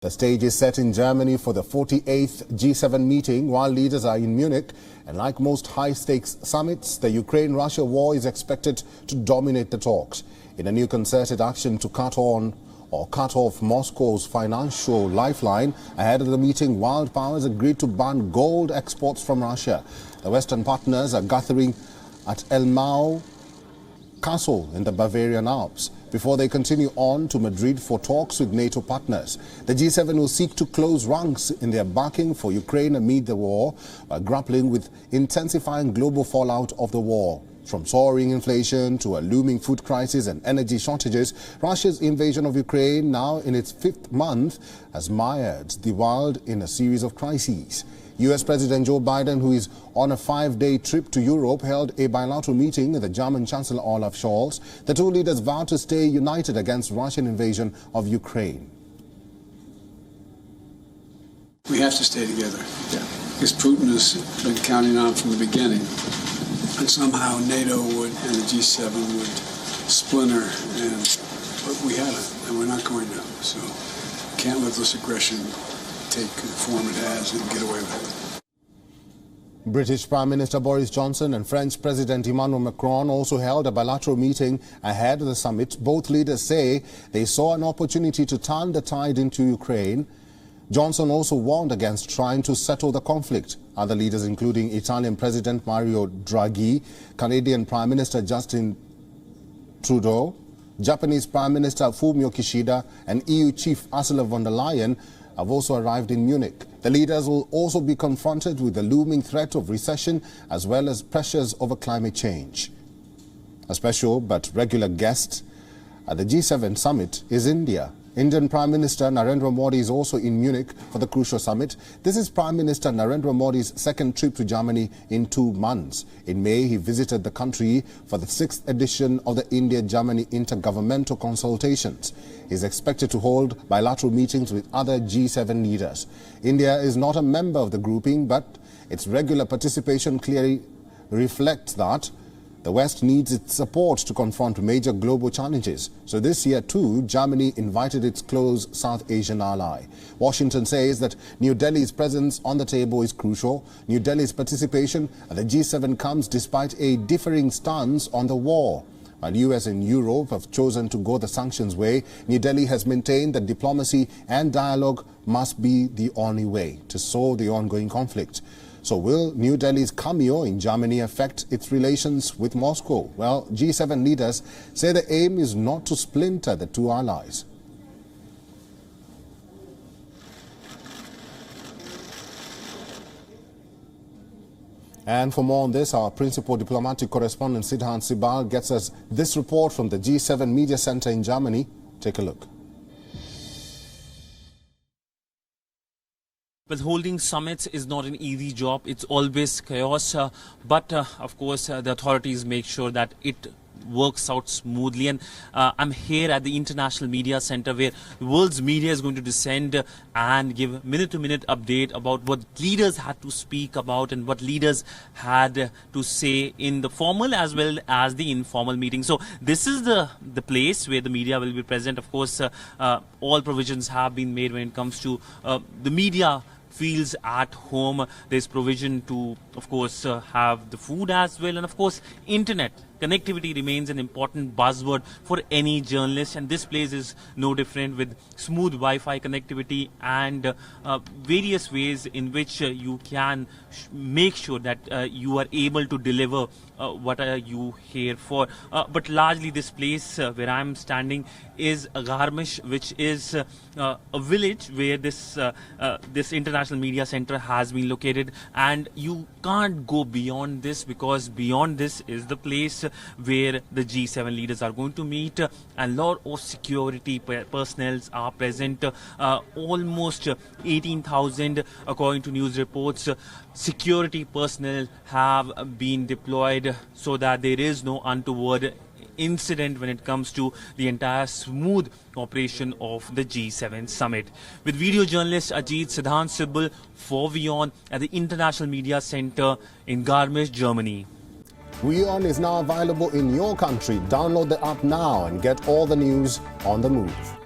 The stage is set in Germany for the 48th G7 meeting while leaders are in Munich. And like most high-stakes summits, the Ukraine-Russia war is expected to dominate the talks. In a new concerted action to cut off Moscow's financial lifeline, ahead of the meeting, world powers agreed to ban gold exports from Russia. The Western partners are gathering at Elmau Castle in the Bavarian Alps before they continue on to Madrid for talks with NATO partners. The G7 will seek to close ranks in their backing for Ukraine amid the war by grappling with intensifying global fallout of the war. From soaring inflation to a looming food crisis and energy shortages, Russia's invasion of Ukraine, now in its 5th month, has mired the world in a series of crises. US President Joe Biden, who is on a 5-day trip to Europe, held a bilateral meeting with the German Chancellor Olaf Scholz. The two leaders vowed to stay united against Russian invasion of Ukraine. We have to stay together, because Putin has been counting on from the beginning. And somehow NATO would and the G7 would splinter, but we haven't, and we're not going to. So we can't let this aggression take the form it has and get away with it. British Prime Minister Boris Johnson and French President Emmanuel Macron also held a bilateral meeting ahead of the summit. Both leaders say they saw an opportunity to turn the tide into Ukraine. Johnson also warned against trying to settle the conflict. Other leaders, including Italian President Mario Draghi, Canadian Prime Minister Justin Trudeau, Japanese Prime Minister Fumio Kishida, and EU Chief Ursula von der Leyen, have also arrived in Munich. The leaders will also be confronted with the looming threat of recession as well as pressures over climate change. A special but regular guest at the G7 summit is India. Indian Prime Minister Narendra Modi is also in Munich for the crucial summit. This is Prime Minister Narendra Modi's second trip to Germany in 2 months. In May, he visited the country for the 6th edition of the India-Germany Intergovernmental Consultations. He is expected to hold bilateral meetings with other G7 leaders. India is not a member of the grouping, but its regular participation clearly reflects that the West needs its support to confront major global challenges. So this year too, Germany invited its close South Asian ally. Washington says that New Delhi's presence on the table is crucial. New Delhi's participation at the G7 comes despite a differing stance on the war. While US and Europe have chosen to go the sanctions way, New Delhi has maintained that diplomacy and dialogue must be the only way to solve the ongoing conflict. So will New Delhi's cameo in Germany affect its relations with Moscow? Well, G7 leaders say the aim is not to splinter the two allies. And for more on this, our principal diplomatic correspondent Sidhan Sibal gets us this report from the G7 Media Center in Germany. Take a look. Well, holding summits is not an easy job. It's always chaos. But of course, the authorities make sure that it works out smoothly. And I'm here at the International Media Center, where the world's media is going to descend and give minute-to-minute update about what leaders had to speak about and what leaders had to say in the formal as well as the informal meeting. So this is the place where the media will be present. Of course, all provisions have been made when it comes to the media feels at home. There's provision to, of course, have the food as well, and of course internet connectivity remains an important buzzword for any journalist, and this place is no different, with smooth Wi-Fi connectivity and various ways in which you can make sure that you are able to deliver what are you here for. But largely this place where I'm standing is Garmisch, which is a village where this International Media Center has been located, and you can't go beyond this, because beyond this is the place where the G7 leaders are going to meet, and a lot of security personnel are present. Almost 18,000, according to news reports, security personnel have been deployed so that there is no untoward incident when it comes to the entire smooth operation of the G7 summit. With video journalist Ajit Sidhan Sibal for WION at the International Media Center in Garmisch, Germany. WION is now available in your country. Download the app now and get all the news on the move.